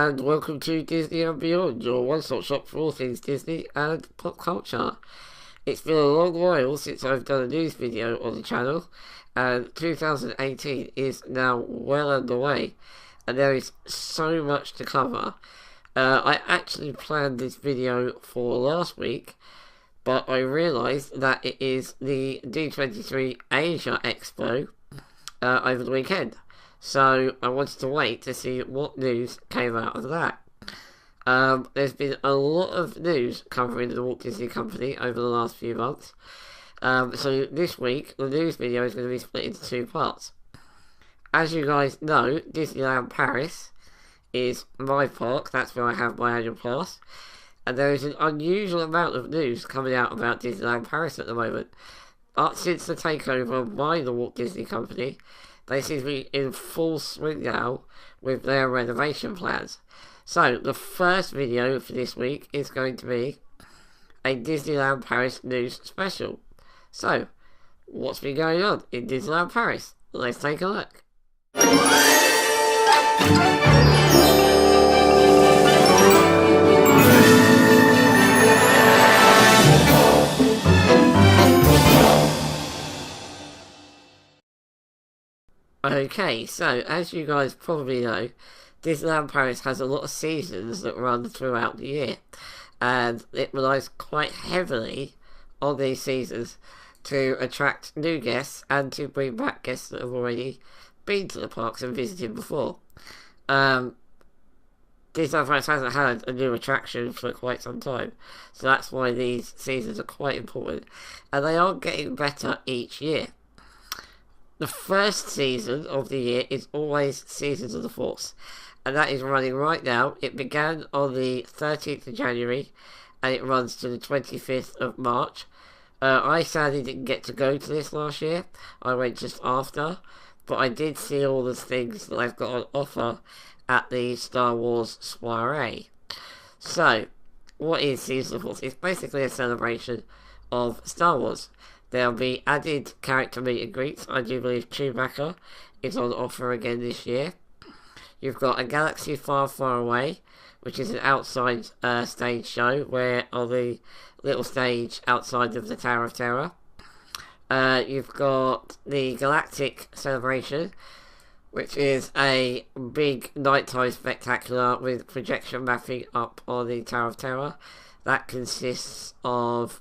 and welcome to Disney and Beyond, your one-stop shop for all things Disney and pop culture. It's been a long while since I've done a news video on the channel, and 2018 is now well underway, and there is so much to cover. I actually planned this video for last week, but I realised that it is the D23 Asia Expo over the weekend. So I wanted to wait to see what news came out of that. There's been a lot of news covering the Walt Disney Company over the last few months. So this week, the news video is going to be split into two parts. As you guys know, Disneyland Paris is my park. That's where I have my annual pass. And there is an unusual amount of news coming out about Disneyland Paris at the moment. Since the takeover by the Walt Disney Company, they seem to be in full swing now with their renovation plans. So, the first video for this week is going to be a Disneyland Paris news special. So, what's been going on in Disneyland Paris? Let's take a look. Okay, so as you guys probably know, Disneyland Paris has a lot of seasons that run throughout the year, and it relies quite heavily on these seasons to attract new guests and to bring back guests that have already been to the parks and visited before. Disneyland Paris hasn't had a new attraction for quite some time, so that's why these seasons are quite important, and they are getting better each year. The first season of the year is always Seasons of the Force, and that is running right now. It began on the 13th of January, and it runs to the 25th of March. I sadly didn't get to go to this last year. I went just after, but I did see all the things that they've got on offer at the Star Wars soiree. So, what is Seasons of the Force? It's basically a celebration of Star Wars. There'll be added character meet and greets. I do believe Chewbacca is on offer again this year. You've got A Galaxy Far, Far Away, which is an outside stage show, where on the little stage outside of the Tower of Terror. You've got the Galactic Celebration, which is a big nighttime spectacular with projection mapping up on the Tower of Terror. That consists of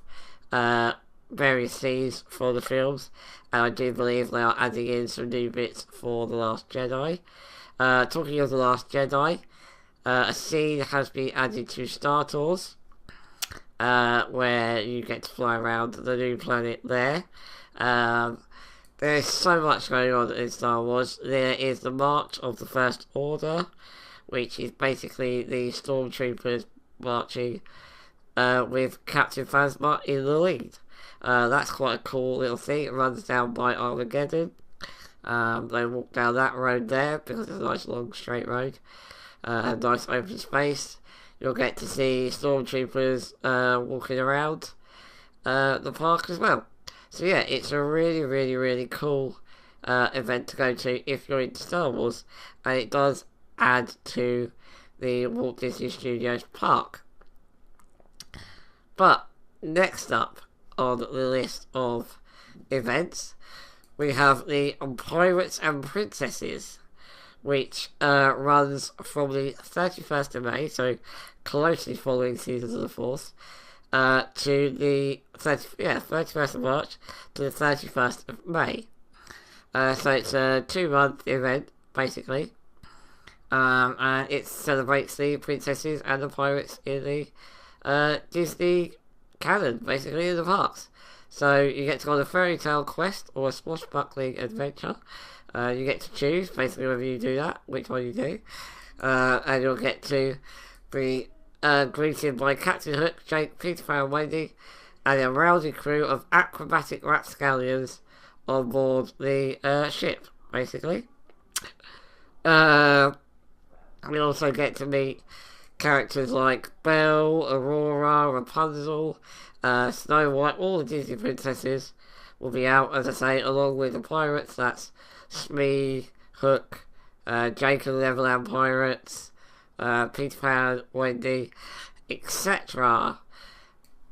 various scenes for the films, and I do believe they are adding in some new bits for The Last Jedi. Talking of The Last Jedi, a scene has been added to Star Tours, where you get to fly around the new planet there. There's so much going on in Star Wars. There is the March of the First Order, which is basically the stormtroopers marching with Captain Phasma in the lead. That's quite a cool little thing. It runs down by Armageddon. They walk down that road there because it's a nice long straight road and nice open space. You'll get to see stormtroopers walking around the park as well. So yeah, it's a really, really, really cool event to go to if you're into Star Wars, and it does add to the Walt Disney Studios park. But next up on the list of events, we have the Pirates and Princesses, which runs from the 31st of May, so closely following Seasons of the Force, to the 31st of March to the 31st of May. So it's a 2-month event, basically, and it celebrates the princesses and the pirates in the Disney canon, basically, in the parks. So you get to go on a fairy tale quest or a swashbuckling adventure. You get to choose basically whether you do that, which one you do, and you'll get to be greeted by Captain Hook, Jake, Peter Pan and Wendy, and a rowdy crew of acrobatic rapscallions on board the ship, basically. You'll also get to meet characters like Belle, Aurora, Rapunzel, Snow White. All the Disney princesses will be out, as I say, along with the pirates. That's Smee, Hook, Jake and the Neverland Pirates, Peter Pan, Wendy, etc.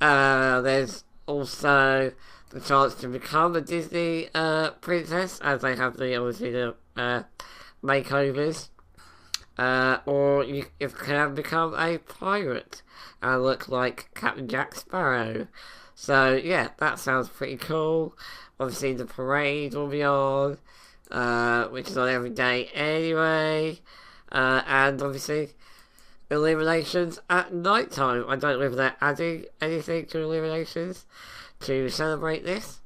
There's also the chance to become a Disney princess, as they have obviously the makeovers. Or you can become a pirate and look like Captain Jack Sparrow. So yeah, that sounds pretty cool. Obviously the parade will be on, which is on every day anyway. And obviously illuminations at night time. I don't know if they're adding anything to illuminations to celebrate this,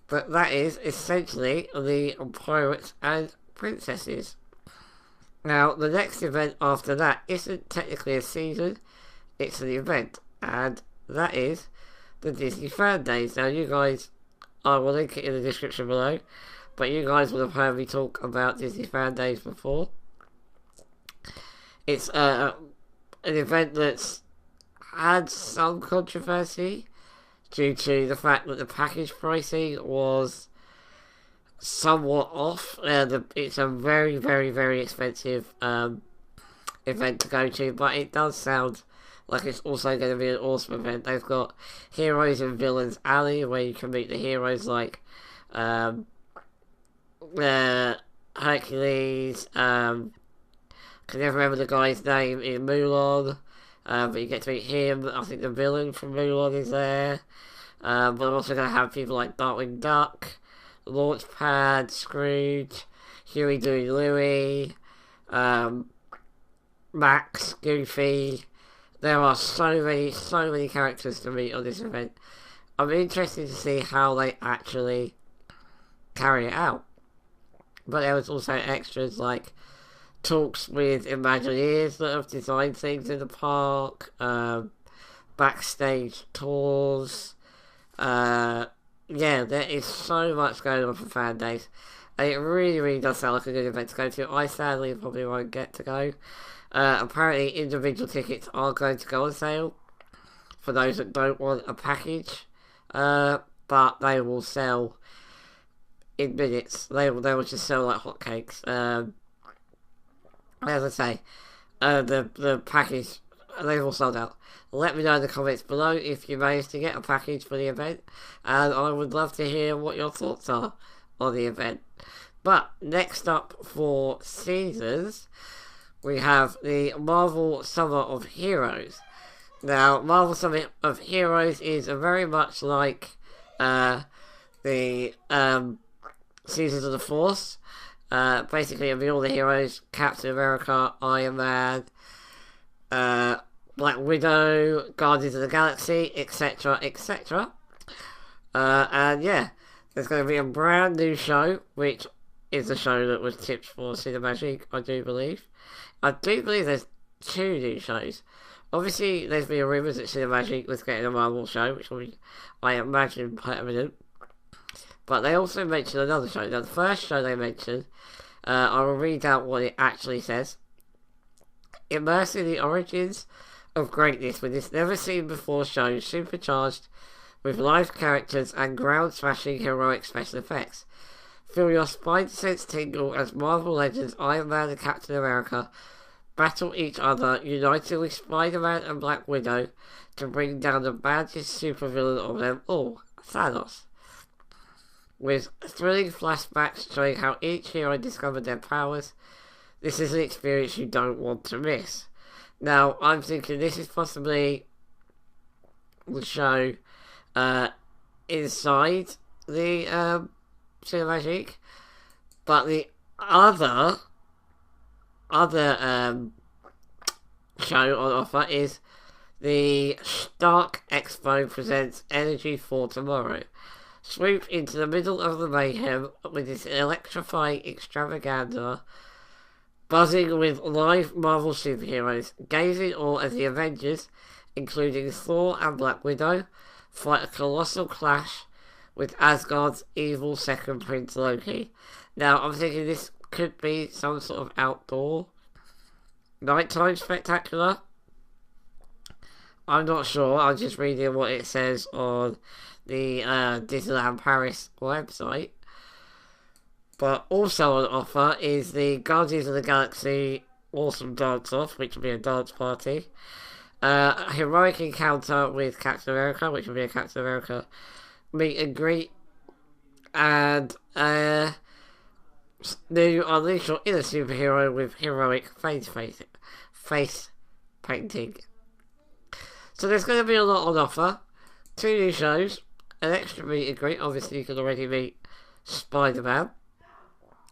but that is essentially the pirates and princesses. Now, the next event after that isn't technically a season, it's an event, and that is the Disney Fan Days. Now, you guys, I will link it in the description below, but you guys will have heard me talk about Disney Fan Days before. It's an event that's had some controversy due to the fact that the package pricing was somewhat off. It's a very, very, very expensive event to go to, but it does sound like it's also going to be an awesome event. They've got Heroes and Villains Alley, where you can meet the heroes like Hercules, can never remember the guy's name in Mulan, but you get to meet him. I think the villain from Mulan is there. But I'm also going to have people like Darkwing Duck, Launchpad, Scrooge, Huey, Dewey, Louie, Max, Goofy. There are so many characters to meet on this event. I'm interested to see how they actually carry it out. But there was also extras like talks with Imagineers that have designed things in the park, backstage tours. Yeah, there is so much going on for Fan Days. And it really, really does sound like a good event to go to. I sadly probably won't get to go. Apparently individual tickets are going to go on sale for those that don't want a package. But they will sell in minutes. They will just sell like hotcakes. As I say, the package, they've all sold out. Let me know in the comments below if you managed to get a package for the event, and I would love to hear what your thoughts are on the event. But next up for seasons, we have the Marvel Summer of Heroes. Now, Marvel Summer of Heroes is very much like the Seasons of the Force. Basically, it'll be all the heroes: Captain America, Iron Man, Black Widow, Guardians of the Galaxy, etc., etc. And yeah, there's going to be a brand new show, which is a show that was tipped for Cinemagic, I do believe. I do believe there's 2 new shows. Obviously, there's been rumours that Cinemagic was getting a Marvel show, which will be, I imagine, permanent. But they also mentioned another show. Now, the first show they mentioned, I will read out what it actually says. Immerse in the origins of greatness with this never-seen-before show supercharged with live characters and ground-smashing heroic special effects. Feel your spine sense tingle as Marvel Legends Iron Man and Captain America battle each other, united with Spider-Man and Black Widow to bring down the baddest supervillain of them all, Thanos. With thrilling flashbacks showing how each hero discovered their powers, this is an experience you don't want to miss. Now, I'm thinking this is possibly the show inside the Cinemagic, but the other show on offer is the Stark Expo presents Energy for Tomorrow. Swoop into the middle of the mayhem with this electrifying extravaganza, buzzing with live Marvel superheroes. Gaze in awe as the Avengers, including Thor and Black Widow, fight a colossal clash with Asgard's evil second prince Loki. Now, I'm thinking this could be some sort of outdoor nighttime spectacular. I'm not sure. I'm just reading what it says on the Disneyland Paris website. But also on offer is the Guardians of the Galaxy awesome dance-off, which will be a dance party. A heroic encounter with Captain America, which will be a Captain America meet and greet. And new Unleash Your Inner Superhero with heroic face painting. So there's going to be a lot on offer. 2 new shows, an extra meet and greet. Obviously, you can already meet Spider-Man.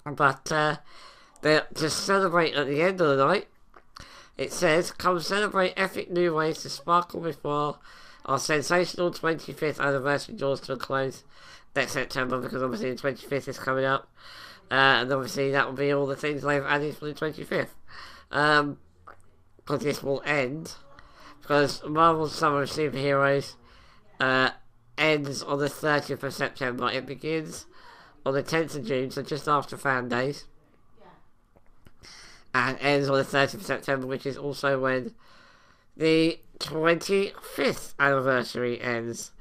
But to celebrate at the end of the night, it says, come celebrate epic new ways to sparkle before our sensational 25th anniversary draws to a close next September, because obviously the 25th is coming up. And obviously that will be all the things they've added for the 25th. Because this will end. Because Marvel's Summer of Superheroes ends on the 30th of September. It begins on the 10th of June, so just after Fan Days. And ends on the 30th of September, which is also when the 25th anniversary ends.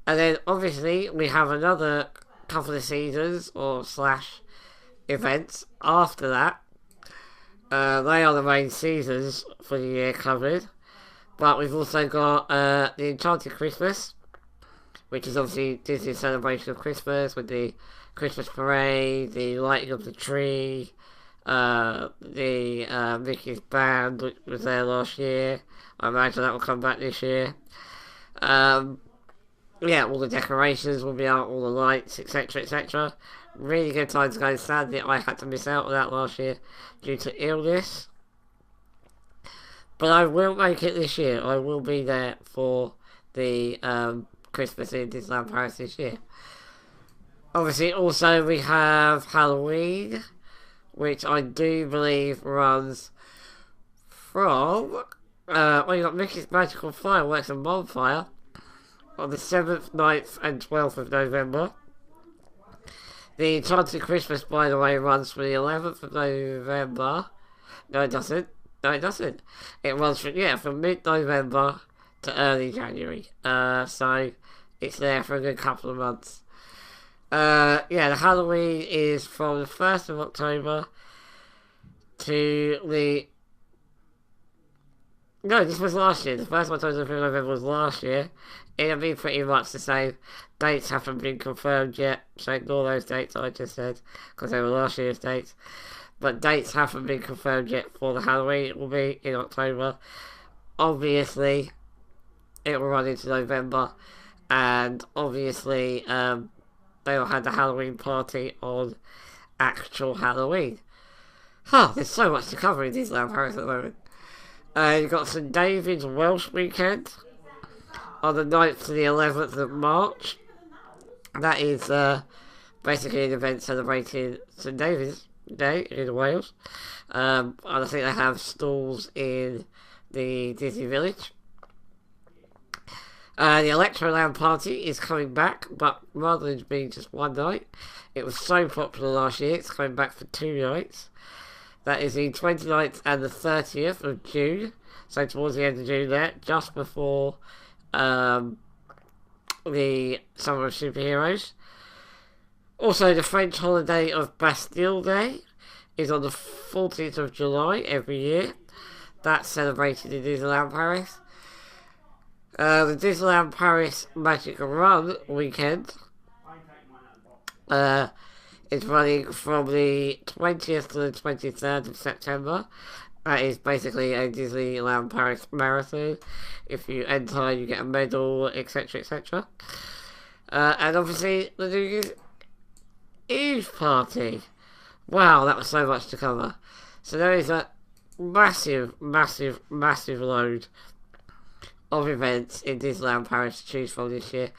And then obviously we have another couple of seasons or / events after that. They are the main seasons for the year covered. But we've also got the Enchanted Christmas, which is obviously Disney's celebration of Christmas with the Christmas parade, the lighting of the tree, the Mickey's band, which was there last year. I imagine that will come back this year. Yeah, all the decorations will be out, all the lights, etc., etc. Really good times, guys. Sadly, I had to miss out on that last year due to illness. But I will make it this year. I will be there for the Christmas in Disneyland Paris this year. Obviously, also we have Halloween, which I do believe runs from... well, you got Mickey's Magical Fireworks and Bonfire on the 7th, 9th and 12th of November. The Enchanted Christmas, by the way, runs from the 11th of November. No, it doesn't. No, it doesn't. It runs from mid-November to early January. So it's there for a good couple of months. The Halloween is from the 1st of October to the... No, this was last year. The 1st of October to November was last year. It'll be pretty much the same. Dates haven't been confirmed yet, so ignore those dates I just said, because they were last year's dates. But dates haven't been confirmed yet for the Halloween. It will be in October. Obviously, it will run into November. And obviously, they will have the Halloween party on actual Halloween. There's so much to cover in Disneyland Paris at the moment. You've got St. David's Welsh weekend on the 9th to the 11th of March. That is basically an event celebrating St. David's Day in Wales. And I think they have stalls in the Disney Village. The Electroland party is coming back, but rather than being just one night, it was so popular last year, it's coming back for 2 nights. That is the 29th and the 30th of June, so towards the end of June there, just before the Summer of Superheroes. Also, the French holiday of Bastille Day is on the 14th of July every year. That's celebrated in Disneyland Paris. The Disneyland Paris Magic Run weekend is running from the 20th to the 23rd of September. That is basically a Disneyland Paris marathon. If you enter, you get a medal, etc., etc. And obviously, the New Year's Eve party. Wow, that was so much to cover. So there is a massive load of events in Disneyland Paris to choose from this year.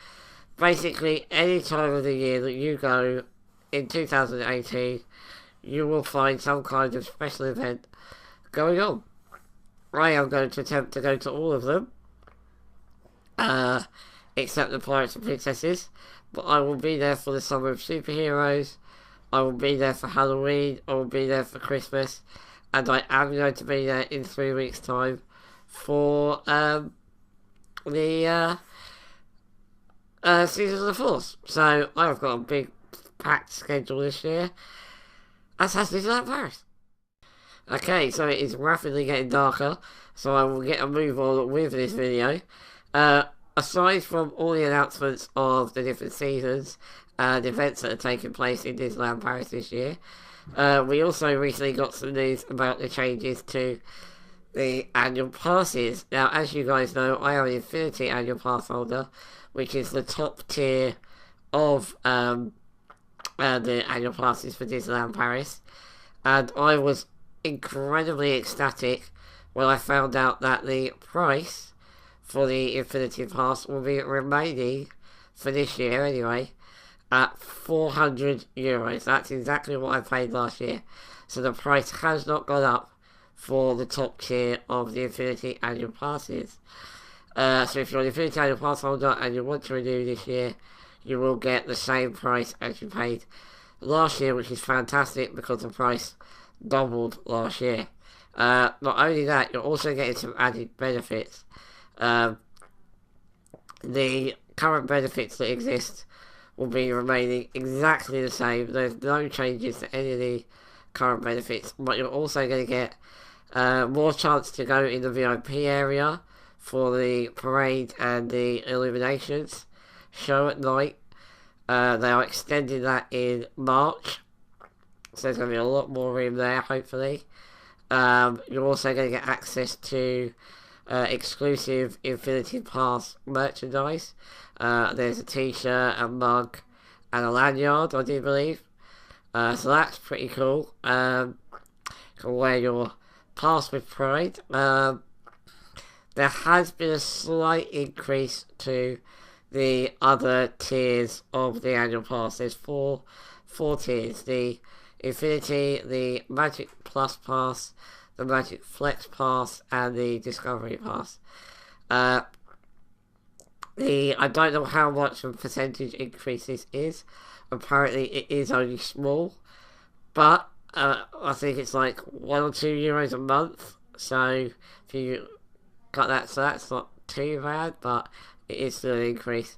Basically, any time of the year that you go in 2018, you will find some kind of special event going on. I am going to attempt to go to all of them, except the Pirates and Princesses, but I will be there for the Summer of Superheroes, I will be there for Halloween, I will be there for Christmas, and I am going to be there in 3 weeks' time for the Seasons of the Force. So I've got a big packed schedule this year, as has Disneyland Paris. Okay, so it is rapidly getting darker, so I will get a move on with this video. Aside from all the announcements of the different seasons and events that are taking place in Disneyland Paris this year, we also recently got some news about the changes to the annual passes. Now, as you guys know, I am an Infinity annual pass holder, which is the top tier of the annual passes for Disneyland Paris, and I was incredibly ecstatic when I found out that the price for the Infinity Pass will be remaining, for this year anyway, at €400. That's exactly what I paid last year. So the price has not gone up for the top tier of the Infinity Annual Passes. So if you're an Infinity Annual Pass holder and you want to renew this year, you will get the same price as you paid last year, which is fantastic because the price doubled last year. Not only that, you're also getting some added benefits. The current benefits that exist will be remaining exactly the same. There's no changes to any of the current benefits, but you're also going to get more chance to go in the VIP area for the parade and the illuminations show at night. They are extending that in March, so there's going to be a lot more room there, hopefully. You're also going to get access to exclusive Infinity Pass merchandise. There's a t-shirt, a mug, and a lanyard, I do believe. So that's pretty cool. You can wear your pass with pride. There has been a slight increase to the other tiers of the annual pass. There's four tiers: the Infinity, the Magic Plus Pass, the Magic Flex Pass, and the Discovery Pass. I don't know how much of a percentage increase this is. Apparently it is only small, but I think it's like €1 or €2 a month. So if you got that, so that's not too bad, but it is still an increase.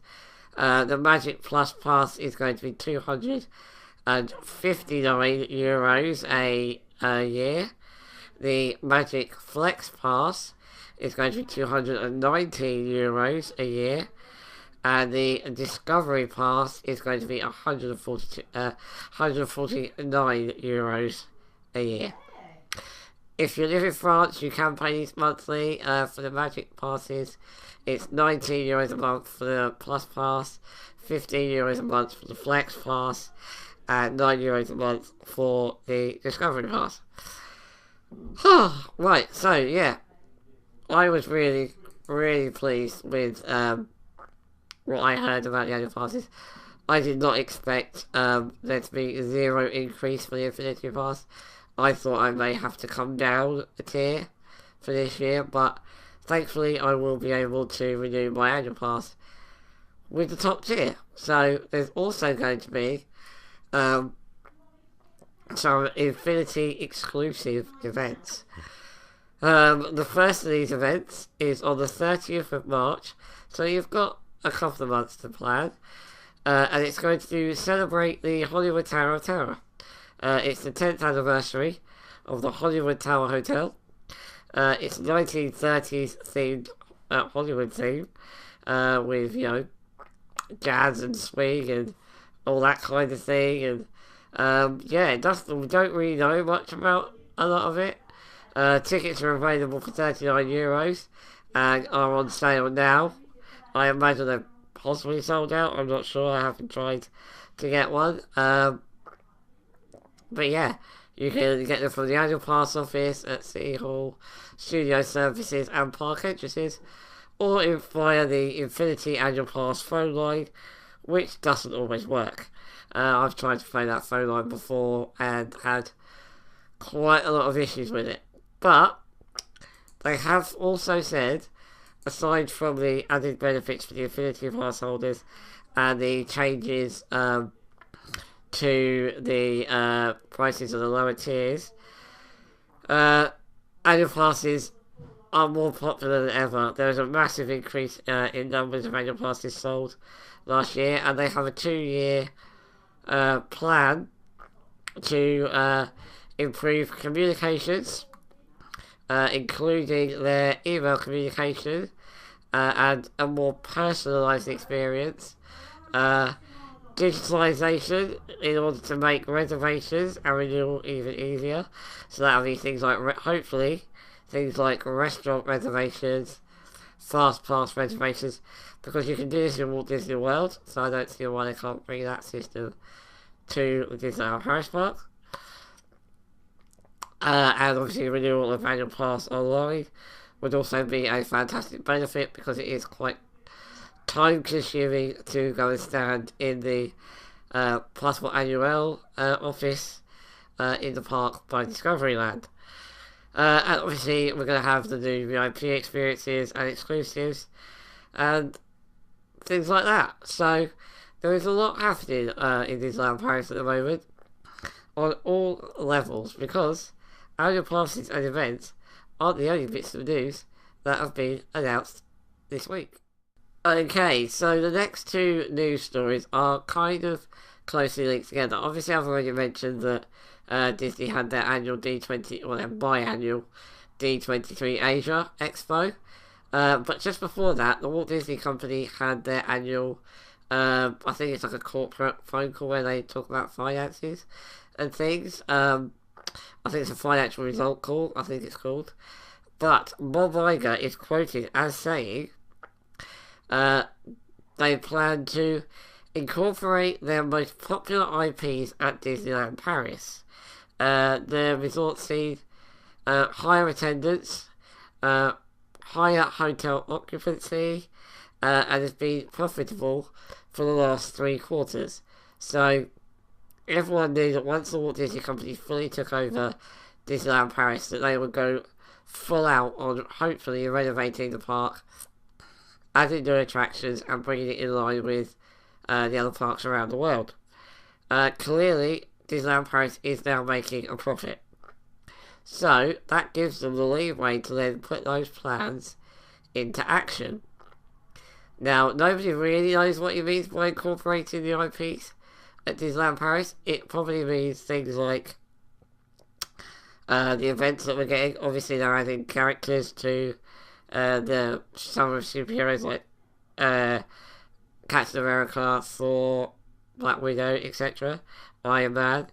The Magic Plus Pass is going to be €259 a year. The Magic Flex Pass is going to be €219 a year. And the Discovery Pass is going to be €149 a year. If you live in France, you can pay these monthly. For the Magic Passes, it's €19 a month for the Plus Pass, €15 a month for the Flex Pass, and €9 a month for the Discovery Pass. Right, so yeah, I was really, really pleased with what I heard about the annual passes. I did not expect there to be zero increase for the Infinity Pass. I thought I may have to come down a tier for this year, but thankfully I will be able to renew my annual pass with the top tier. So there's also going to be some Infinity exclusive events. The first of these events is on the 30th of March, so you've got a couple of months to plan, and it's going to celebrate the Hollywood Tower of Terror. It's the 10th anniversary of the Hollywood Tower Hotel. It's 1930s themed, Hollywood theme, with, jazz and swing and all that kind of thing, and we don't really know much about a lot of it. Tickets are available for €39 and are on sale now. I imagine they're possibly sold out. I'm not sure. I haven't tried to get one. But yeah, you can get them from the annual pass office at City Hall, studio services and park entrances, or via the Infinity Annual Pass phone line, which doesn't always work. I've tried to phone that phone line before and had quite a lot of issues with it. But they have also said, aside from the added benefits for the Infinity Pass holders and the changes to the prices of the lower tiers, annual passes are more popular than ever. There was a massive increase in numbers of annual passes sold last year, and they have a 2-year plan to improve communications, including their email communication, and a more personalised experience. Digitalisation in order to make reservations and renewal even easier. So that'll be things like, hopefully, things like restaurant reservations, fast pass reservations, because you can do this in Walt Disney World, so I don't see why they can't bring that system to the Disneyland Paris park. And obviously renewal of annual pass online would also be a fantastic benefit, because it is quite time consuming to go and stand in the Passport Annuel office in the park by Discoveryland. And obviously we're going to have the new VIP experiences and exclusives and things like that. So there is a lot happening in Disneyland Paris at the moment on all levels, because annual passes and events aren't the only bits of news that have been announced this week. Okay, so the next two news stories are kind of closely linked together. Obviously, I've already mentioned that Disney had their annual D20, or their biannual D23 Asia Expo. But just before that, the Walt Disney Company had their annual, I think it's like a corporate phone call where they talk about finances and things. I think it's a financial result call, I think it's called. But Bob Iger is quoted as saying they plan to incorporate their most popular IPs at Disneyland Paris. The resort seen higher attendance, higher hotel occupancy, and has been profitable for the last 3 quarters. So everyone knew that once the Walt Disney Company fully took over Disneyland Paris, that they would go full out on hopefully renovating the park, adding new attractions and bringing it in line with the other parks around the world. Clearly, Disneyland Paris is now making a profit. So, that gives them the leeway to then put those plans into action. Now, nobody really knows what he means by incorporating the IPs at Disneyland Paris. It probably means things like the events that we're getting. Obviously, they're adding characters to the summer of superheroes like Captain America, Thor, Black Widow, etc., Iron Man.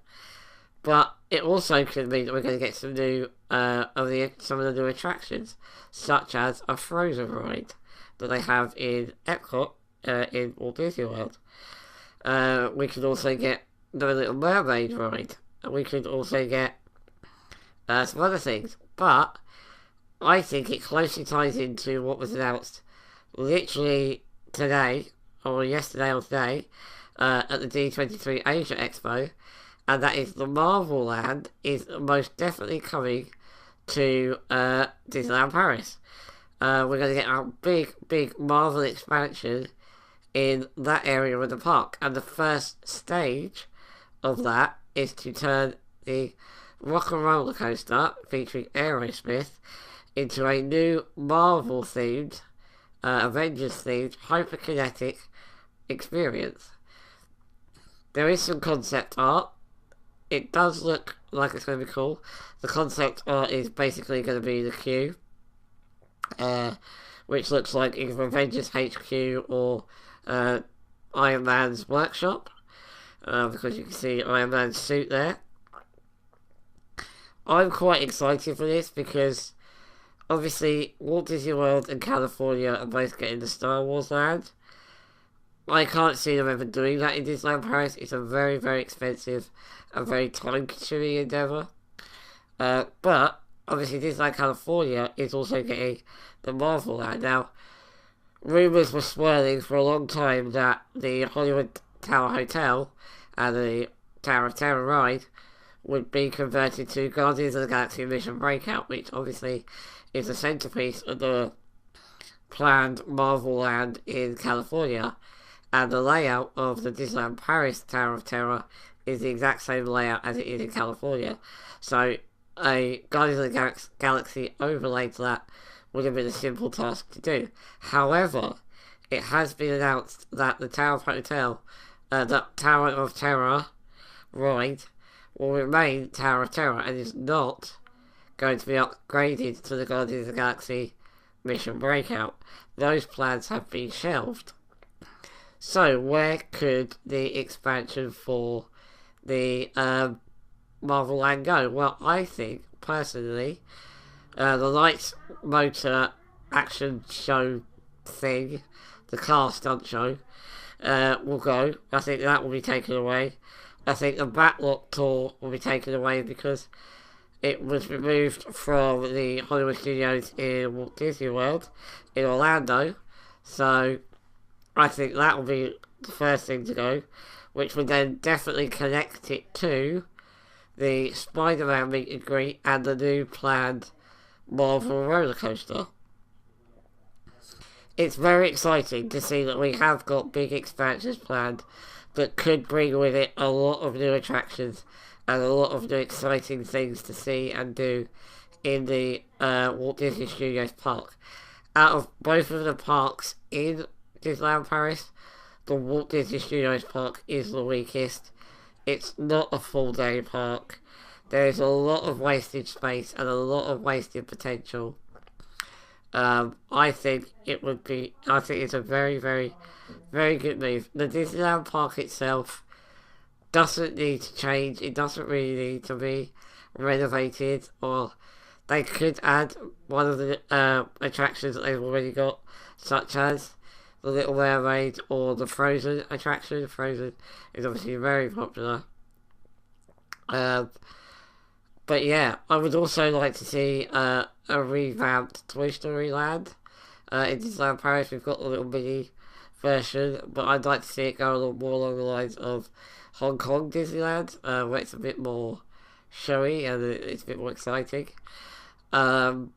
But it also could mean that we're going to get some new some of the new attractions, such as a Frozen ride that they have in Epcot in Walt Disney World. We could also get the Little Mermaid ride, and we could also get some other things. But I think it closely ties into what was announced literally today, or yesterday or today, at the D23 Asia Expo, and that is the Marvel Land is most definitely coming to Disneyland Paris. We're going to get a big Marvel expansion in that area of the park, and the first stage of that is to turn the Rock and Roller Coaster featuring Aerosmith into a new Marvel-themed, Avengers-themed, hyperkinetic experience. There is some concept art. It does look like it's going to be cool. The concept art is basically going to be the queue, which looks like either Avengers HQ or Iron Man's workshop, because you can see Iron Man's suit there. I'm quite excited for this because obviously Walt Disney World and California are both getting the Star Wars land. I can't see them ever doing that in Disneyland Paris. It's a very, very expensive and very time-consuming endeavour. But obviously Disneyland California is also getting the Marvel land. Now, rumours were swirling for a long time that the Hollywood Tower Hotel and the Tower of Terror ride would be converted to Guardians of the Galaxy Mission Breakout, which obviously is the centrepiece of the planned Marvel land in California. And the layout of the Disneyland Paris Tower of Terror is the exact same layout as it is in California. So a Guardians of the Galaxy overlay to that would have been a simple task to do. However, it has been announced that the Tower of Terror ride will remain Tower of Terror and is not going to be upgraded to the Guardians of the Galaxy Mission Breakout. Those plans have been shelved. So where could the expansion for the Marvel Land go? Well, I think, personally, the Lights Motor action show thing, the car stunt show, will go. I think that will be taken away. I think the Backlot tour will be taken away because it was removed from the Hollywood Studios in Walt Disney World in Orlando. So I think that will be the first thing to go, which would then definitely connect it to the Spider-Man meet and greet and the new planned Marvel roller coaster. It's very exciting to see that we have got big expansions planned that could bring with it a lot of new attractions and a lot of new exciting things to see and do in the Walt Disney Studios park. Out of both of the parks in Disneyland Paris, the Walt Disney Studios park is the weakest. It's not a full day park. There is a lot of wasted space and a lot of wasted potential. I think it's a very, very, very good move. The Disneyland park itself doesn't need to change. It doesn't really need to be renovated, or they could add one of the attractions that they've already got, such as the Little Mermaid or the Frozen attraction. Frozen is obviously very popular. But yeah, I would also like to see a revamped Toy Story Land in Disneyland Paris. We've got the little mini version, but I'd like to see it go a little more along the lines of Hong Kong Disneyland, where it's a bit more showy and it's a bit more exciting. But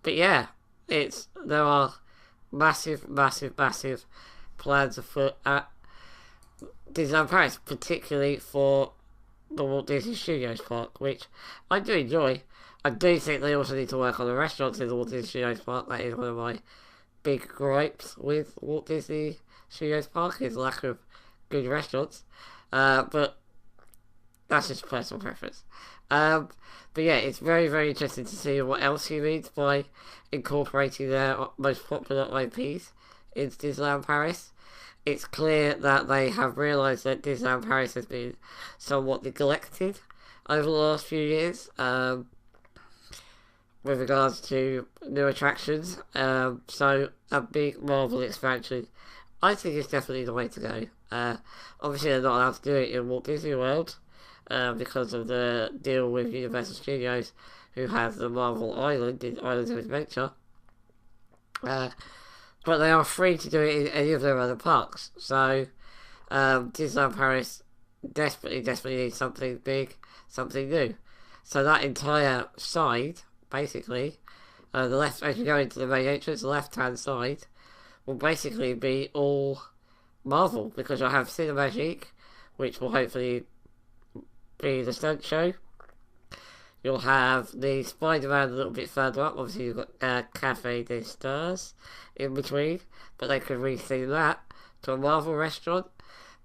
yeah, there are massive, massive, massive plans afoot at Disneyland Paris, particularly for the Walt Disney Studios park, which I do enjoy. I do think they also need to work on the restaurants in the Walt Disney Studios park. That is one of my big gripes with Walt Disney Studios park, is lack of good restaurants. But that's just personal preference. But yeah, it's very, very interesting to see what else he means by incorporating their most popular IPs into Disneyland Paris. It's clear that they have realised that Disneyland Paris has been somewhat neglected over the last few years with regards to new attractions. So a big Marvel expansion, I think, is definitely the way to go. Obviously, they're not allowed to do it in Walt Disney World because of the deal with Universal Studios, who have the Marvel Island in Islands of Adventure. But they are free to do it in any of their other parks. So Disneyland Paris desperately needs something big, something new. So that entire side, basically, the left, as you go into the main entrance, the left-hand side will basically be all Marvel, because you'll have Cinemagique, which will hopefully be the stunt show. You'll have the Spider-Man a little bit further up. Obviously, you've got Cafe des Stars in between, but they could retheme that to a Marvel restaurant.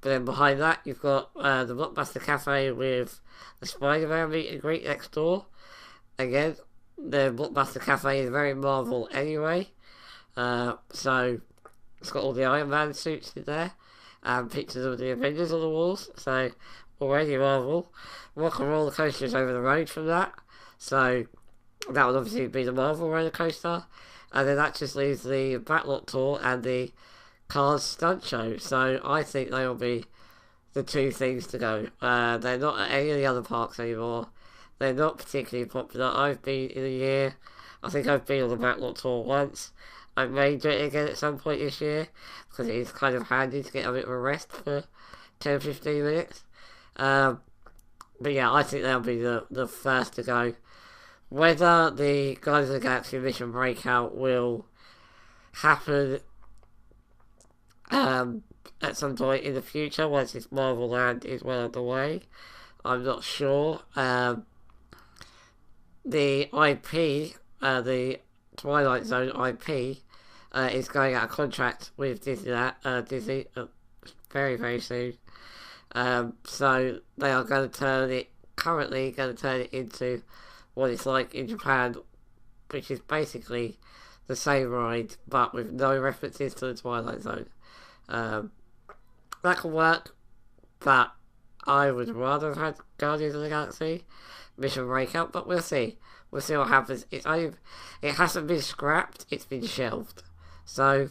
But then behind that, you've got the Blockbuster Cafe with the Spider-Man meet and greet next door. Again, the Blockbuster Cafe is very Marvel anyway. So it's got all the Iron Man suits in there and pictures of the Avengers on the walls. So already Marvel. Rock and Roller Coaster is over the road from that. So that would obviously be the Marvel roller coaster. And then that just leaves the Backlot Tour and the Cars Stunt Show. So I think they will be the two things to go. They're not at any of the other parks anymore. They're not particularly popular. I've been in a year. I think I've been on the Backlot Tour once. I may do it again at some point this year, because it is kind of handy to get a bit of a rest for 10-15 minutes. But yeah, I think they'll be the first to go. Whether the Guardians of the Galaxy Mission Breakout will happen at some point in the future, once this Marvel Land is well underway, I'm not sure. The IP, the Twilight Zone IP, is going out of contract with Disney very, very soon. So they are going to currently going to turn it into what it's like in Japan, which is basically the same ride, but with no references to the Twilight Zone. That can work, but I would rather have had Guardians of the Galaxy Mission Breakout, but we'll see. We'll see what happens. It hasn't been scrapped, it's been shelved. So,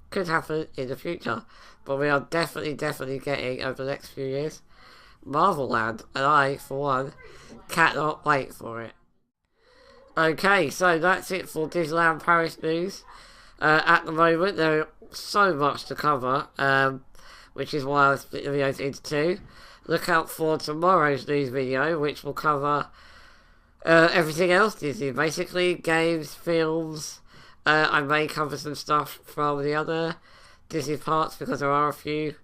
could happen in the future. But we are definitely getting, over the next few years, Marvel Land. And I, for one, cannot wait for it. Okay, so that's it for Disneyland Paris news. At the moment, there's so much to cover, which is why I split the videos into two. Look out for tomorrow's news video, which will cover everything else Disney. Basically, games, films. I may cover some stuff from the other Disney parks because there are a few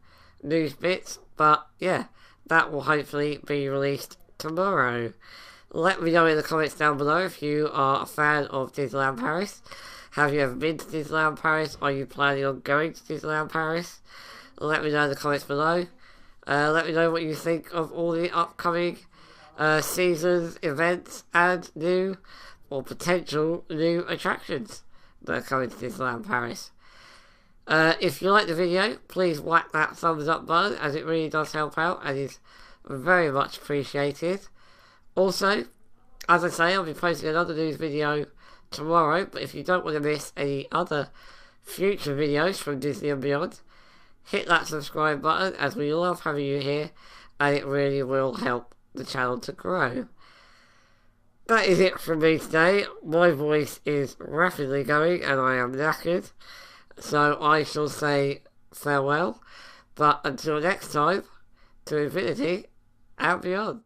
news bits. But yeah, that will hopefully be released tomorrow. Let me know in the comments down below if you are a fan of Disneyland Paris. Have you ever been to Disneyland Paris? Are you planning on going to Disneyland Paris? Let me know in the comments below. Let me know what you think of all the upcoming seasons, events, and new or potential new attractions that are coming to Disneyland Paris. If you like the video, please whack that thumbs up button, as it really does help out and is very much appreciated. Also, as I say, I'll be posting another news video tomorrow, but if you don't want to miss any other future videos from Disney and beyond, hit that subscribe button, as we love having you here, and it really will help the channel to grow. That is it from me today. My voice is rapidly going, and I am knackered, so I shall say farewell, but until next time, to infinity and beyond.